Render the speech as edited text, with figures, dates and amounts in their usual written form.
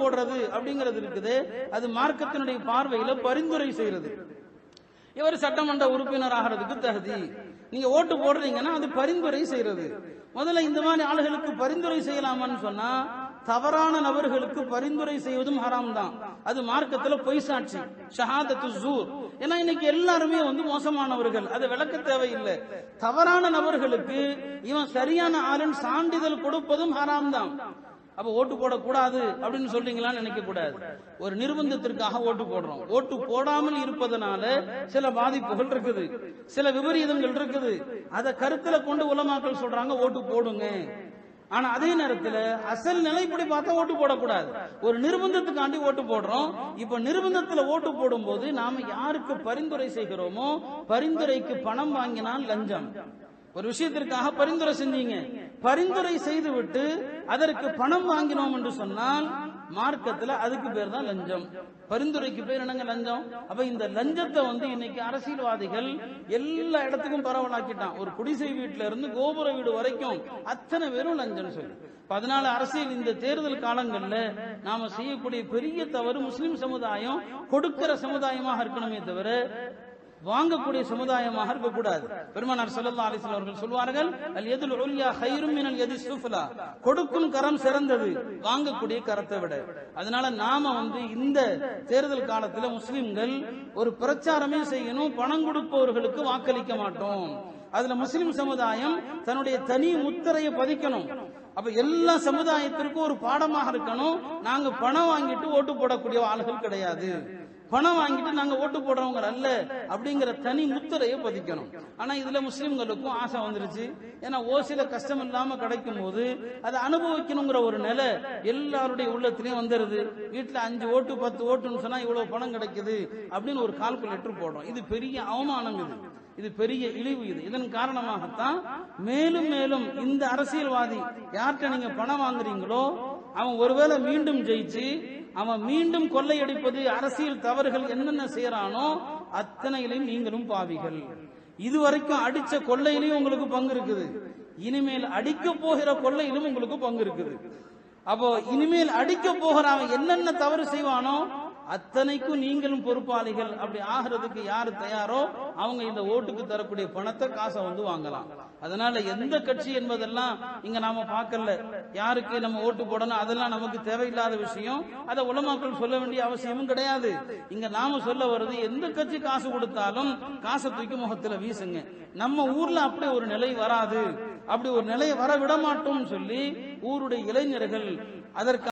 போடுறது அப்படிங்கிறது இருக்குது, அது மார்க்கத்தினுடைய பார்வையில பரிந்துரை செய்யறது. இவர் சட்டமன்ற உறுப்பினர் ஆகிறதுக்கு தகுதி, நீங்க ஓட்டு போடுறீங்கன்னா அது பரிந்துரை செய்யறது. முதல்ல இந்த மாதிரி ஆளுகளுக்கு பரிந்துரை செய்யலாமான்னு சொன்னா, தவறான நபர்களுக்கு பரிந்துரை செய்வதும் ஹராம் தான். அது மார்க்கத்துல பொய் சாட்சி, ஷஹாதத்து ஸூர். ஏன்னா இன்னைக்கு எல்லாருமே மோசமானவர்கள், அது விளக்க தேவையில்லை. தவறான நபர்களுக்கு இவன் சரியான ஆளுன்னு சான்றிதழ் கொடுப்பதும் ஹராம் தான். அப்ப ஓட்டு போடக்கூடாது அப்படின்னு சொல்றீங்களான்னு நினைக்க கூடாது. ஒரு நிர்பந்தத்திற்காக ஓட்டு போடுறோம். ஓட்டு போடாமல் இருப்பதனால சில பாதிப்புகள் இருக்குது, சில விபரீதங்கள் இருக்குது. அதை கருத்துல கொண்டு உலமாக்கள் சொல்றாங்க ஓட்டு போடுங்க. ஆனா அதே நேரத்தில் அசல் நிலைப்படி பார்த்தா ஓட்டு போடக்கூடாது. ஒரு நிர்பந்தத்துக்காண்டி ஓட்டு போடுறோம். இப்ப நிர்பந்தத்துல ஓட்டு போடும் போது நாம யாருக்கு பரிந்துரை செய்கிறோமோ, பரிந்துரைக்கு பணம் வாங்கினால் லஞ்சம். ஒரு விஷயத்திற்காக பரிந்துரை செஞ்சீங்க, பரிந்துரை செய்து விட்டு அதற்கு பணம் வாங்கினோம் என்று சொன்னால் மார்க்கத்துல அதுக்கு பேர் தான் லஞ்சம். பரிந்துரைக்கு பேர் என்னங்க? லஞ்சம். அப்ப இந்த லஞ்சத்தை இன்னைக்கு அரசியல்வாதிகள் எல்லா இடத்துக்கும் பரவலாக்கிட்டான். ஒரு குடிசை வீட்டுல இருந்து கோபுர வீடு வரைக்கும் அத்தனை பேரும் லஞ்சம் சொல்லி. அதனால அரசியல் இந்த தேர்தல் காலங்கள்ல நாம செய்யக்கூடிய பெரிய தவறு, முஸ்லிம் சமுதாயம் கொடுக்கிற சமுதாயமாக இருக்கணுமே தவிர வாங்கக்கூடிய சமுதாயமாக இருக்கக்கூடாது. பெருமானார் ஸல்லல்லாஹு அலைஹி வஸல்லம் அவர்கள் சொல்வார்கள், அல் யதுல் உல்யா கைரும் மினல் யதிஸ் சுஃப்லா, கொடுக்கும் கரம் சிறந்தது வாங்கக்கூடிய கரத்தை விட. அதனால நாம இந்த தேர்தல் காலத்துல முஸ்லிம்கள் ஒரு பிரச்சாரமே செய்யணும், பணம் கொடுப்பவர்களுக்கு வாக்களிக்க மாட்டோம். அதுல முஸ்லிம் சமுதாயம் தன்னுடைய தனி முத்திரையை பதிக்கணும். அப்ப எல்லா சமுதாயத்திற்கும் ஒரு பாடமாக இருக்கணும். நாங்க பணம் வாங்கிட்டு ஓட்டு போடக்கூடிய ஆளுகள் கிடையாது, பணம் வாங்கிட்டு நாங்க ஓட்டு போடுறவங்க அல்ல அப்படிங்கிற தனி முத்திரையை பதிக்கணும். ஆனா இதுல முஸ்லிம்களுக்கும் ஆசை வந்துருச்சு. ஏன்னா ஓசில கஷ்டம் இல்லாம கிடைக்கும் போது அதை அனுபவிக்கணுங்கிற ஒரு நிலை எல்லாருடைய உள்ளத்திலையும் வந்துருது. வீட்டுல 5 ஓட்டு 10 ஓட்டுன்னு சொன்னா இவ்வளவு பணம் கிடைக்குது அப்படின்னு ஒரு கால்குலேட்டர் போடுறோம். இது பெரிய அவமானம், இது பெரிய இழிவு. இதன் காரணமாகத்தான் மேலும் மேலும் இந்த அரசியல்வாதி யார்கிட்ட நீங்க பணம் வாங்குறீங்களோ அவன் ஒருவேளை மீண்டும் ஜெயிச்சு அவன் மீண்டும் கொள்ளையடிப்பது, அரசியல் தவறுகள் என்னென்ன செய்யறானோ அத்தனையிலையும் நீங்களும் பாவிகள். இதுவரைக்கும் அடிச்ச கொள்ளையிலையும் உங்களுக்கு பங்கு இருக்குது, இனிமேல் அடிக்க போகிற கொள்ளையிலும் உங்களுக்கு பங்கு இருக்குது. அப்போ இனிமேல் அடிக்க போகிற அவன் என்னென்ன தவறு செய்வானோ அத்தனைக்கும் நீங்களும் பொறுப்பாளிகள். அப்படி ஆகிறதுக்கு யாரு தயாரோ அவங்க இந்த ஓட்டுக்கு தரக்கூடிய பணத்தை காசை வாங்கலாம். அதனால எந்த கட்சி என்பதெல்லாம் இங்க நாம பார்க்கல, யாருக்கு நம்ம ஓட்டு போடணும் அதெல்லாம் நமக்கு தேவையில்லாத விஷயம். அதை உலமாக்கள் சொல்ல வேண்டிய அவசியமும் கிடையாது. இங்க நாம சொல்ல வருது, எந்த கட்சி காசு கொடுத்தாலும் காசை தூக்கி முகத்துல வீசுங்க. நம்ம ஊர்ல அப்படி ஒரு நிலை வராது, அப்படி ஒரு நிலையை வர விட மாட்டோம்னு சொல்லி ஊருடைய இளைஞர்கள் அதற்கு